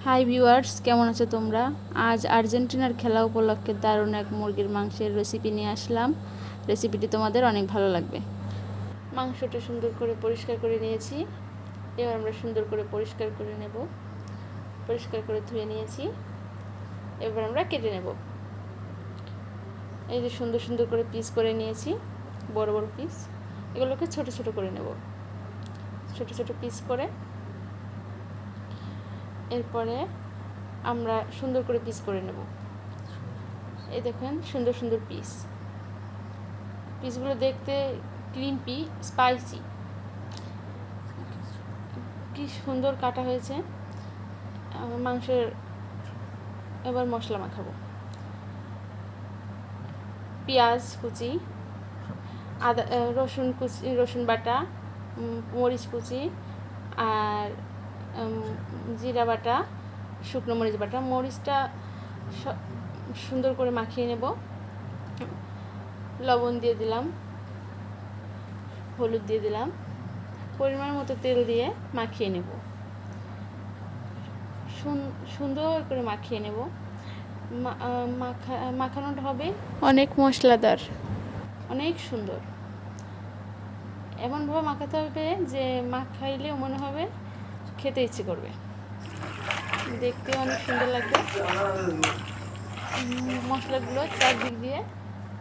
Hi viewers, কেমন আছো তোমরা? আজ আর্জেন্টিনার খেলা উপলক্ষে দারুণ এক মুরগির মাংসের রেসিপি নিয়ে আসলাম। রেসিপিটি তোমাদের অনেক ভালো লাগবে। মাংসটা সুন্দর করে পরিষ্কার করে নিয়েছি। এবার আমরা সুন্দর করে পরিষ্কার করে নেব। পরিষ্কার করে ধুয়ে নিয়েছি। এবার আমরা কেটে নেব। এই যে সুন্দর সুন্দর করে পিস করে নিয়েছি, বড় বড় পিস। এগুলোকে ছোট ছোট করে নেব, ছোট ছোট পিস করে। এরপরে আমরা সুন্দর করে পিস করে নেব। এই দেখেন সুন্দর সুন্দর পিসগুলো দেখতে ক্রিম্পি, স্পাইসি, কি সুন্দর কাটা হয়েছে। মাংসের এবার মশলা মাখাবো। পেঁয়াজ কুচি, আদা রসুন কুচি, রসুন বাটা, মরিচ কুচি, আর জিরা বাটা, শুকনো মরিচ বাটা। মরিচটা সুন্দর করে মাখিয়ে নেব। লবণ দিয়ে দিলাম, হলুদ দিয়ে দিলাম, পরিমাণ মতো তেল দিয়ে মাখিয়ে নেব। সুন্দর করে মাখিয়ে নেব। মাখানোটা হবে অনেক মশলাদার, অনেক সুন্দর। এমনভাবে মাখাতে হবে যে মাখাইলেও মনে হবে খেতে ইচ্ছে করবে, দেখতে অনেক সুন্দর লাগবে। মশলাগুলো চারদিক দিয়ে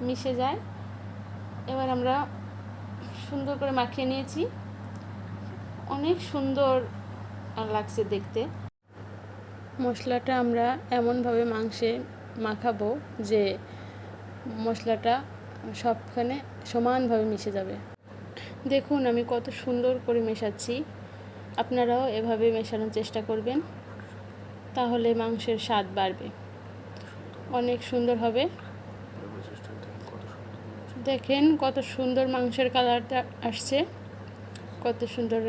মিশে যায়। এবার আমরা সুন্দর করে মাখিয়ে নিয়েছি, অনেক সুন্দর লাগছে দেখতে। মশলাটা আমরা এমনভাবে মাংসে মাখাবো যে মশলাটা সবখানে সমানভাবে মিশে যাবে। দেখুন আমি কত সুন্দর করে মেশাচ্ছি। আপনারাও এভাবে মেশানোর চেষ্টা করবেন, তাহলে মাংসের স্বাদ বাড়বে, অনেক সুন্দর হবে। দেখেন কত সুন্দর মাংসের কালারটা আসছে, কত সুন্দর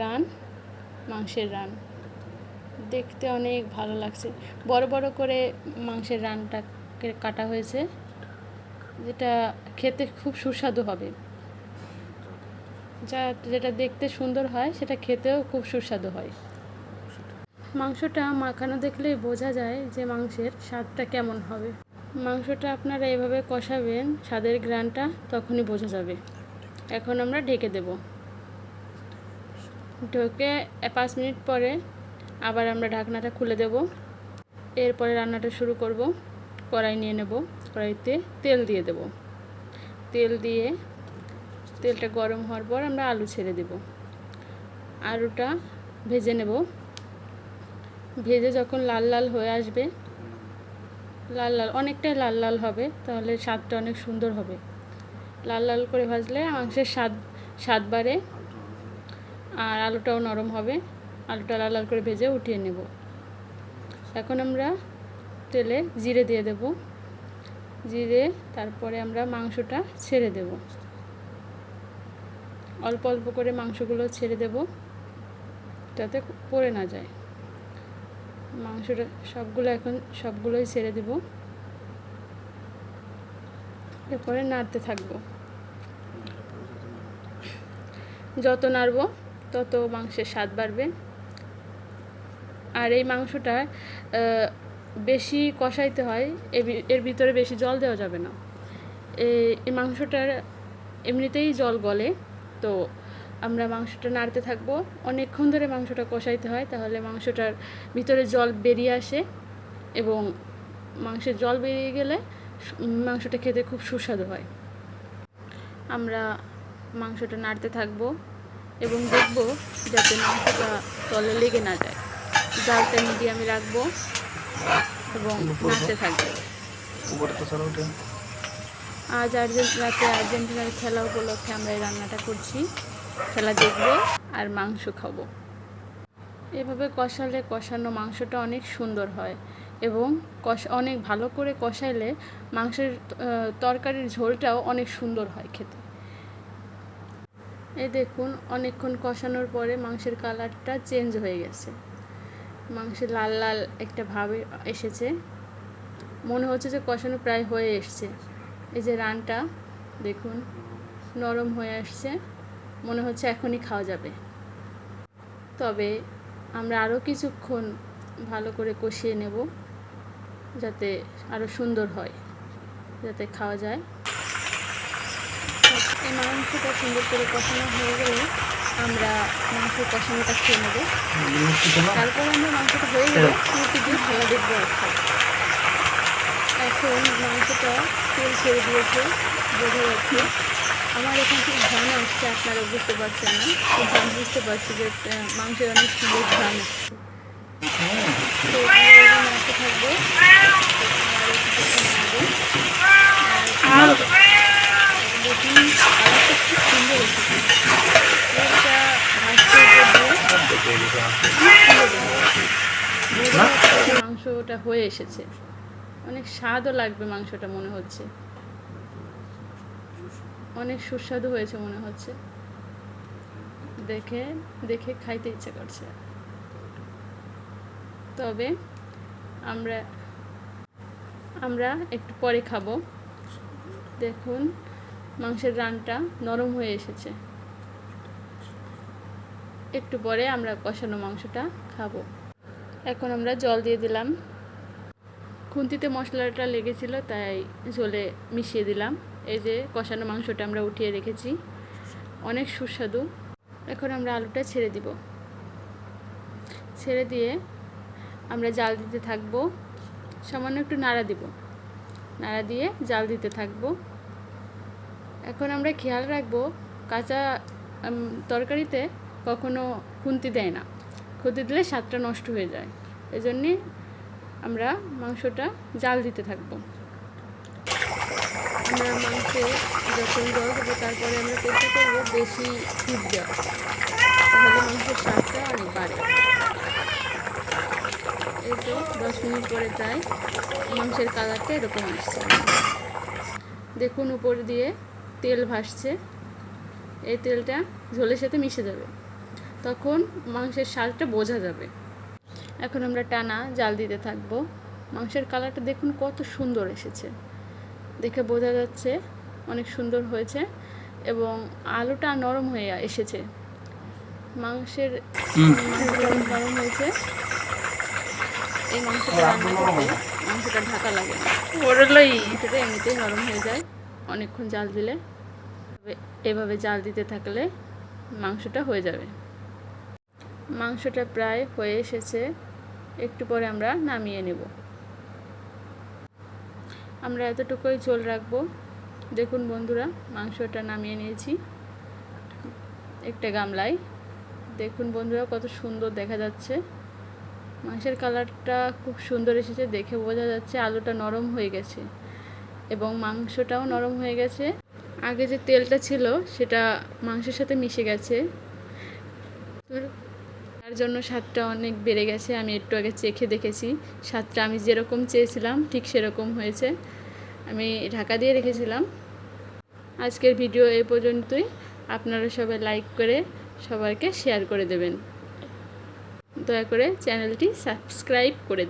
মাংসের রান দেখতে অনেক ভালো লাগছে। বড় বড় করে মাংসের রানটাকে কাটা হয়েছে, যেটা খেতে খুব সুস্বাদু হবে। যেটা দেখতে সুন্দর হয় সেটা খেতেও খুব সুস্বাদু হয়। মাংসটা মাখানো দেখলেই বোঝা যায় যে মাংসের স্বাদটা কেমন হবে। মাংসটা আপনারা এভাবে কষাবেন, স্বাদের ঘ্রাণটা তখনই বোঝা যাবে। এখন আমরা ঢেকে দেব। ঢেকে 5 মিনিট পরে আবার আমরা ঢাকনাটা খুলে দেব। এরপরে রান্নাটা শুরু করব। কড়াই নিয়ে নেব, কড়াইতে তেল দিয়ে দেব। তেলটা গরম হওয়ার পর আমরা আলু ছেড়ে দেব। আলুটা ভেজে নেব। ভেজে যখন লাল লাল হয়ে আসবে, অনেকটাই লাল লাল হবে, তাহলে স্বাদটা অনেক সুন্দর হবে। লাল লাল করে ভাজলে মাংসের স্বাদ বাড়ে, আর আলুটাও নরম হবে। আলুটা লাল লাল করে ভেজে উঠিয়ে নেব। এখন আমরা তেলে জিরে দিয়ে দেব। তারপরে আমরা মাংসটা ছেড়ে দেব। অল্প অল্প করে মাংসগুলো ছেড়ে দেব, যাতে পড়ে না যায়। মাংসটা সবগুলোই ছেড়ে দেব। এরপরে নাড়তে থাকবো। যত নাড়ব তত মাংসের স্বাদ বাড়বে। আর এই মাংসটা বেশি কষাইতে হয়, এর ভিতরে বেশি জল দেওয়া যাবে না। এই মাংসটার এমনিতেই জল গলে, তো আমরা মাংসটা নাড়তে থাকবো। অনেকক্ষণ ধরে মাংসটা কষাইতে হয়, তাহলে মাংসটার ভিতরে জল বেরিয়ে আসে, এবং মাংসের জল বেরিয়ে গেলে মাংসটা খেতে খুব সুস্বাদু হয়। আমরা মাংসটা নাড়তে থাকবো এবং দেখব যাতে মাংসটা তলে লেগে না যায়। জালটা মিডিয়ামে রাখবো এবং নাড়তে থাকবো। আজ রাতে আর্জেন্টিনার খেলা উপলক্ষে আমরা এই রান্নাটা করছি। খেলা দেখব আর মাংস খাবো। এভাবে কষানো মাংসটা অনেক সুন্দর হয়, এবং অনেক ভালো করে কষাইলে মাংসের তরকারির ঝোলটাও অনেক সুন্দর হয় খেতে। এই দেখুন অনেকক্ষণ কষানোর পরে মাংসের কালারটা চেঞ্জ হয়ে গেছে। মাংসে লাল লাল একটা ভাব এসেছে, মনে হচ্ছে যে কষানো প্রায় হয়ে এসছে। এই যে রানটা দেখুন নরম হয়ে আসছে, মনে হচ্ছে এখনই খাওয়া যাবে। তবে আমরা আরও কিছুক্ষণ ভালো করে কষিয়ে নেব, যাতে আরও সুন্দর হয়, যাতে খাওয়া যায়। এই মাংসটা সুন্দর করে কষানো হয়ে গেলে আমরা মাংস কষানোটা খেয়ে নেব। তারপর আমরা মাংসটা হয়ে গেলে রুটি দিয়ে খেলা দেখবো। এখন মাংসটা তেল ছেড়ে দিয়েছে, বোঝা যাচ্ছে। আমার এখন খুব ঘ্রাণ আসছে, আপনারা বুঝতে পারছেন না, কিন্তু আমি বুঝতে পারছি যে মাংসের অনেক সুন্দর ঘ্রাণ আসছে। তো মাংস থাকবো দেখুন, কালারটা খুব সুন্দর এসেছে। মাংসটা হয়ে এসেছে, অনেক স্বাদও লাগবে মাংসটা, মনে হচ্ছে অনেক সুস্বাদু হয়েছে মনে হচ্ছে। দেখে দেখে খাইতে ইচ্ছে করছে। তবে আমরা একটু পরে খাবো। দেখুন মাংসের রানটা নরম হয়ে এসেছে। একটু পরে আমরা কষানো মাংসটা খাবো। এখন আমরা জল দিয়ে দিলাম। খুন্তিতে মশলাটা লেগেছিল, তাই ঝোলে মিশিয়ে দিলাম। এই যে কষানো মাংসটা আমরা উঠিয়ে রেখেছি, অনেক সুস্বাদু। এখন আমরা আলুটা ছেড়ে দিব। ছেড়ে দিয়ে আমরা জাল দিতে থাকবো। সামান্য একটু নাড়া দিব, নাড়া দিয়ে জাল দিতে থাকবো। এখন আমরা খেয়াল রাখবো, কাঁচা তরকারিতে কখনো খুন্তি দেয় না, খুন্তি দিলে স্বাদটা নষ্ট হয়ে যায়। এজন্যে আমরা মাংসটা জাল দিতে থাকবো। আমরা মাংসে যখন জল দেবো, তারপরে আমরা চেষ্টা করবো বেশি ফুট দেওয়া, তাহলে মাংসের স্বাদটা অনেক বাড়ে। এই তো 10 মিনিট পরে প্রায় মাংসের কালারটা এরকম আসছে। দেখুন উপর দিয়ে তেল ভাসছে, এই তেলটা ঝোলের সাথে মিশে যাবে, তখন মাংসের স্বাদটা বোঝা যাবে। এখন আমরা টানা জাল দিতে থাকবো। মাংসের কালারটা দেখুন কত সুন্দর এসেছে, দেখে বোঝা যাচ্ছে অনেক সুন্দর হয়েছে, এবং আলুটা নরম হয়ে এসেছে। মাংসের নরম হয়েছে। এই মাংসটা রান্না করতে মাংসটা ঢাকা লাগে না, মাংসটা এমনিতেই নরম হয়ে যায় অনেকক্ষণ জাল দিলে। এভাবে জাল দিতে থাকলে মাংসটা হয়ে যাবে। মাংসটা প্রায় হয়ে এসেছে, একটু পরে আমরা নামিয়ে নেব। আমরা এতটুকুই ঝোল রাখবো। দেখুন বন্ধুরা, মাংসটা নামিয়ে নিয়েছি একটা গামলায়। দেখুন বন্ধুরা কত সুন্দর দেখা যাচ্ছে, মাংসের কালারটা খুব সুন্দর এসেছে, দেখে বোঝা যাচ্ছে আলুটা নরম হয়ে গেছে এবং মাংসটাও নরম হয়ে গেছে। আগে যে তেলটা ছিল সেটা মাংসের সাথে মিশে গেছে, তার জন্য স্বাদটা অনেক বেড়ে গেছে। আমি একটু আগে চেখে দেখেছি, স্বাদটা আমি যেরকম চেয়েছিলাম ঠিক সেরকম হয়েছে। আমি ঢাকা দিয়ে রেখেছিলাম। আজকের ভিডিও এই পর্যন্তই। আপনারা সবাই লাইক করে সবাইকে শেয়ার করে দেবেন। দয়া করে চ্যানেলটি সাবস্ক্রাইব করে দেবেন।